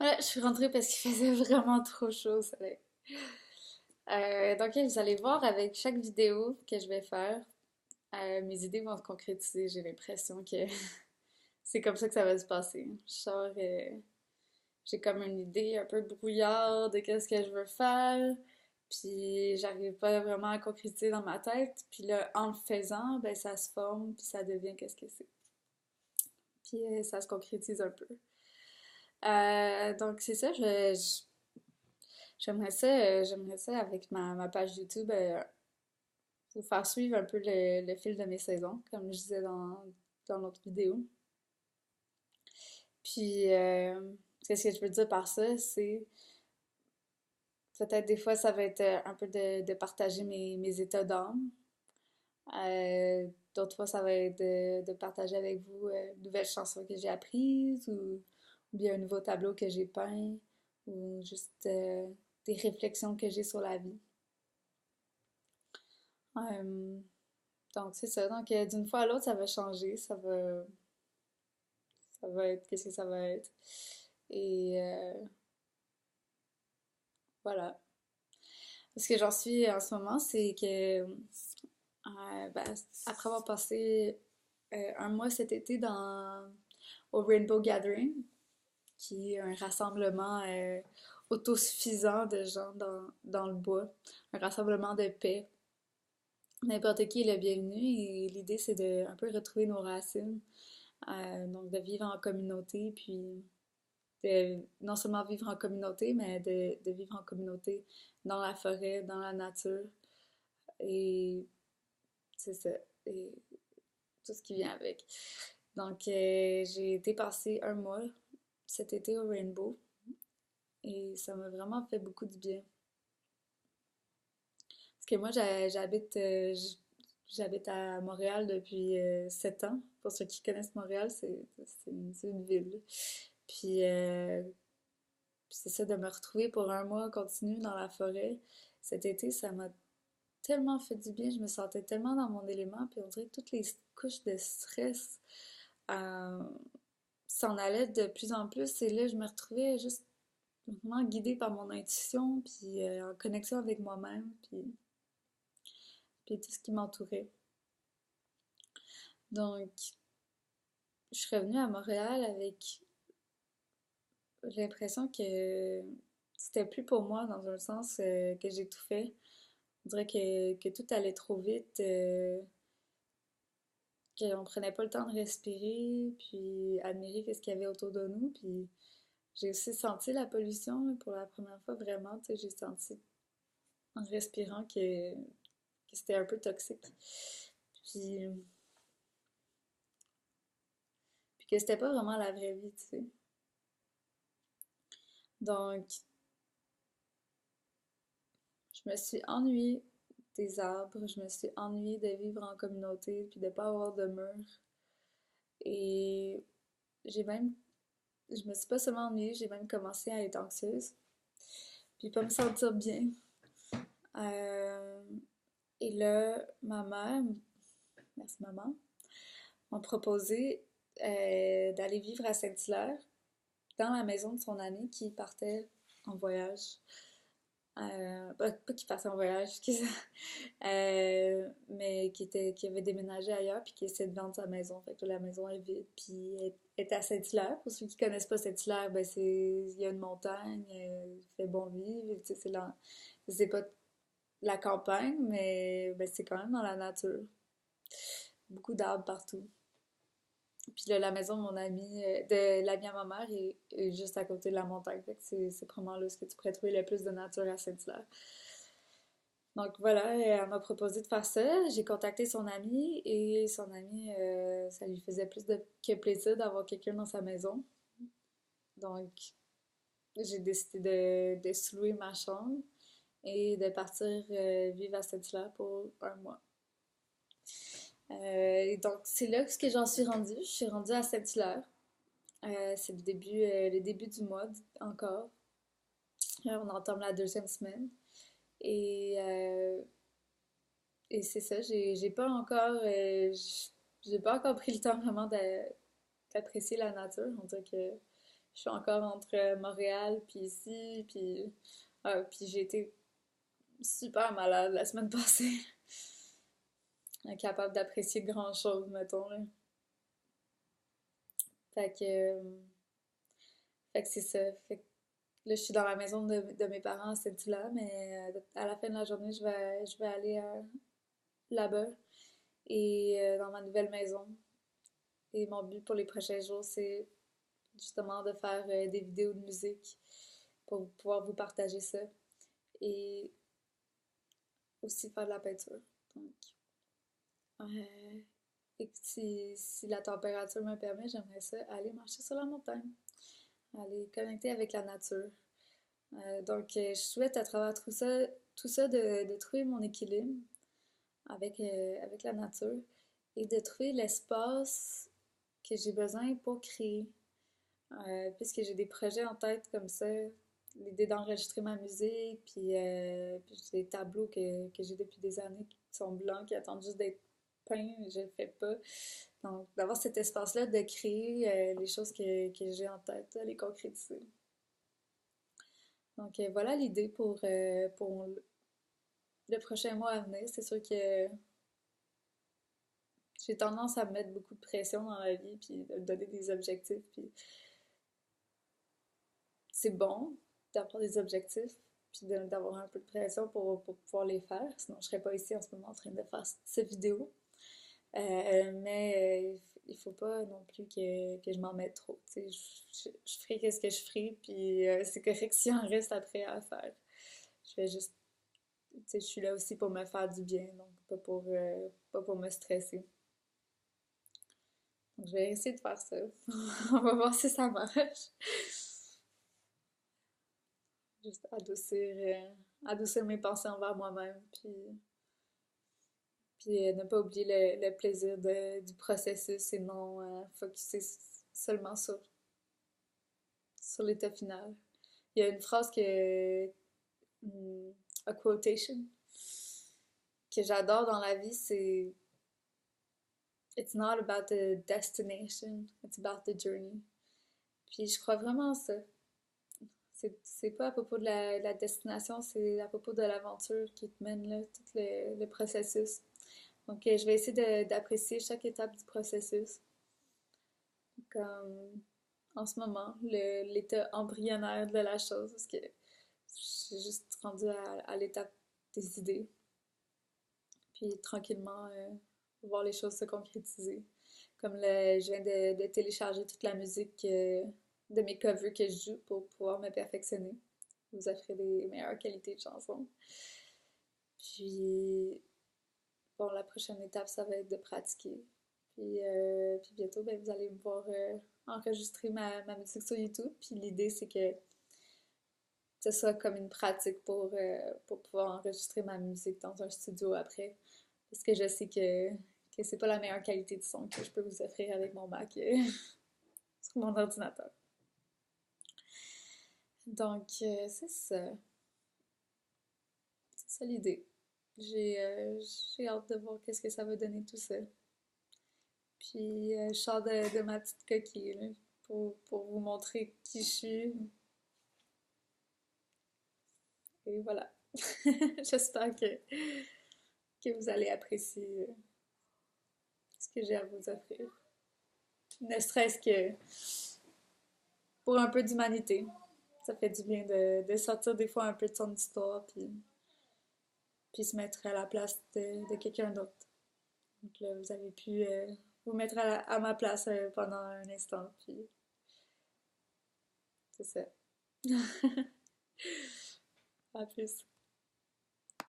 Ouais, je suis rentrée parce qu'il faisait vraiment trop chaud au soleil. Donc, vous allez voir avec chaque vidéo que je vais faire, mes idées vont se concrétiser. J'ai l'impression que c'est comme ça que ça va se passer. J'ai comme une idée un peu brouillarde de qu'est-ce que je veux faire, puis j'arrive pas vraiment à concrétiser dans ma tête. Puis là, en le faisant, ben ça se forme, puis ça devient qu'est-ce que c'est. Puis ça se concrétise un peu. Donc c'est ça, j'aimerais ça avec ma page YouTube, vous faire suivre un peu le fil de mes saisons, comme je disais dans l'autre vidéo. Puis, qu'est-ce que je veux dire par ça? C'est peut-être des fois, ça va être un peu de partager mes états d'âme. D'autres fois, ça va être de partager avec vous de nouvelles chansons que j'ai apprises ou bien un nouveau tableau que j'ai peint ou juste des réflexions que j'ai sur la vie. Euh, donc, c'est ça. Donc, d'une fois à l'autre, ça va changer. Ça va être, qu'est-ce que ça va être. Et voilà. Ce que j'en suis en ce moment, c'est que ben, après avoir passé un mois cet été au Rainbow Gathering, qui est un rassemblement autosuffisant de gens dans le bois, un rassemblement de paix. N'importe qui est le bienvenu et l'idée c'est de un peu retrouver nos racines, donc de vivre en communauté, puis de non seulement vivre en communauté, mais de vivre en communauté dans la forêt, dans la nature, et c'est ça, et tout ce qui vient avec. Donc, j'ai été passer un mois cet été au Rainbow et ça m'a vraiment fait beaucoup de bien. Parce que moi, j'habite à Montréal depuis 7 ans. Pour ceux qui connaissent Montréal, c'est une ville. Puis, c'est ça, de me retrouver pour un mois continu dans la forêt. Cet été, ça m'a tellement fait du bien. Je me sentais tellement dans mon élément. Puis on dirait que toutes les couches de stress euh, s'en allaient de plus en plus. Et là, je me retrouvais juste vraiment guidée par mon intuition, puis en connexion avec moi-même, puis tout ce qui m'entourait. Donc, je suis revenue à Montréal avec l'impression que c'était plus pour moi, dans un sens que j'ai tout fait. On dirait que tout allait trop vite, qu'on prenait pas le temps de respirer, puis admirer ce qu'il y avait autour de nous. Puis j'ai aussi senti la pollution là, pour la première fois, vraiment. Tu sais, j'ai senti en respirant que c'était un peu toxique. Puis, puis que c'était pas vraiment la vraie vie, tu sais. Donc, je me suis ennuyée des arbres, je me suis ennuyée de vivre en communauté, puis de pas avoir de murs. Et j'ai même, je me suis pas seulement ennuyée, j'ai même commencé à être anxieuse, puis pas me sentir bien. Euh, et là, ma mère, merci maman, m'a proposé d'aller vivre à Saint-Hilaire, dans la maison de son ami qui partait en voyage. Pas qui partait en voyage, excusez. Mais qui avait déménagé ailleurs puis qui essaie de vendre sa maison. Fait que là, la maison est vide. Puis elle est à Saint-Hilaire. Pour ceux qui connaissent pas Saint-Hilaire, ben il y a une montagne, il fait bon vivre. Tu sais, c'est pas la campagne, mais ben, c'est quand même dans la nature. Beaucoup d'arbres partout. Puis là, la maison de mon ami, de l'ami à ma mère est juste à côté de la montagne. Fait que c'est probablement là ce que tu pourrais trouver le plus de nature à Saint-Hilaire. Donc voilà, elle m'a proposé de faire ça. J'ai contacté son ami et son ami, ça lui faisait plus que plaisir d'avoir quelqu'un dans sa maison. Donc j'ai décidé de sous-louer ma chambre et de partir vivre à Saint-Hilaire pour un mois. Et donc c'est là que j'en suis rendue. Je suis rendue à Saint-Hilaire. C'est le début du mois encore. Là, on entame la deuxième semaine. Et, euh, et c'est ça, j'ai pas encore pris le temps vraiment d'apprécier la nature. On dirait que Je suis encore entre Montréal puis ici, puis j'ai été super malade la semaine passée. Incapable d'apprécier grand-chose, mettons, là. Fait que, euh, fait que c'est ça. Fait que là, je suis dans la maison de mes parents à Saint-Hilaire, mais à la fin de la journée, je vais aller là-bas et dans ma nouvelle maison. Et mon but pour les prochains jours, c'est justement de faire des vidéos de musique pour pouvoir vous partager ça et aussi faire de la peinture. Donc, euh, et si la température me permet, j'aimerais ça aller marcher sur la montagne, aller connecter avec la nature. Je souhaite à travers tout ça de trouver mon équilibre avec la nature et de trouver l'espace que j'ai besoin pour créer. Puisque j'ai des projets en tête comme ça, l'idée d'enregistrer ma musique, puis j'ai des tableaux que j'ai depuis des années qui sont blancs, qui attendent juste d'être peints, mais je le fais pas. Donc, d'avoir cet espace-là, de créer les choses que j'ai en tête, de les concrétiser. Donc, voilà l'idée pour le prochain mois à venir. C'est sûr que j'ai tendance à me mettre beaucoup de pression dans la vie, puis de me donner des objectifs, puis c'est bon d'avoir des objectifs, puis d'avoir un peu de pression pour pouvoir les faire. Sinon, je serais pas ici en ce moment en train de faire cette vidéo. Mais il faut pas non plus que je m'en mette trop. Je ferai qu'est-ce que je ferai, puis c'est correct s'il en reste après à faire. Je vais juste, je suis là aussi pour me faire du bien, donc pas pour me stresser. Donc, je vais essayer de faire ça. On va voir si ça marche. Juste adoucir mes pensées envers moi-même, puis ne pas oublier le plaisir du processus et non focuser seulement sur l'état final. Il y a une phrase a quotation, que j'adore dans la vie, c'est It's not about the destination, it's about the journey. Puis je crois vraiment à ça. C'est pas à propos de la destination, c'est à propos de l'aventure qui te mène là, tout le processus. Donc, je vais essayer d'apprécier chaque étape du processus. Comme en ce moment, l'état embryonnaire de la chose, parce que j'ai juste rendu à l'étape des idées. Puis tranquillement, voir les choses se concrétiser. Comme je viens de télécharger toute la musique de mes covers que je joue pour pouvoir me perfectionner. Vous offrir des meilleures qualités de chansons. Puis, bon, la prochaine étape, ça va être de pratiquer. Puis bientôt, ben, vous allez me voir enregistrer ma musique sur YouTube. Puis l'idée, c'est que ce soit comme une pratique pour pouvoir enregistrer ma musique dans un studio après. Parce que je sais que c'est pas la meilleure qualité de son que je peux vous offrir avec mon Mac sur mon ordinateur. Donc, c'est ça. C'est ça l'idée. J'ai hâte de voir qu'est-ce que ça va donner tout ça. Puis, je sors de ma petite coquille là, pour vous montrer qui je suis. Et voilà. J'espère que vous allez apprécier ce que j'ai à vous offrir. Ne serait-ce que pour un peu d'humanité. Ça fait du bien de sortir des fois un peu de son histoire, puis se mettre à la place de quelqu'un d'autre. Donc là, vous avez pu vous mettre à ma place pendant un instant, puis c'est ça. À plus.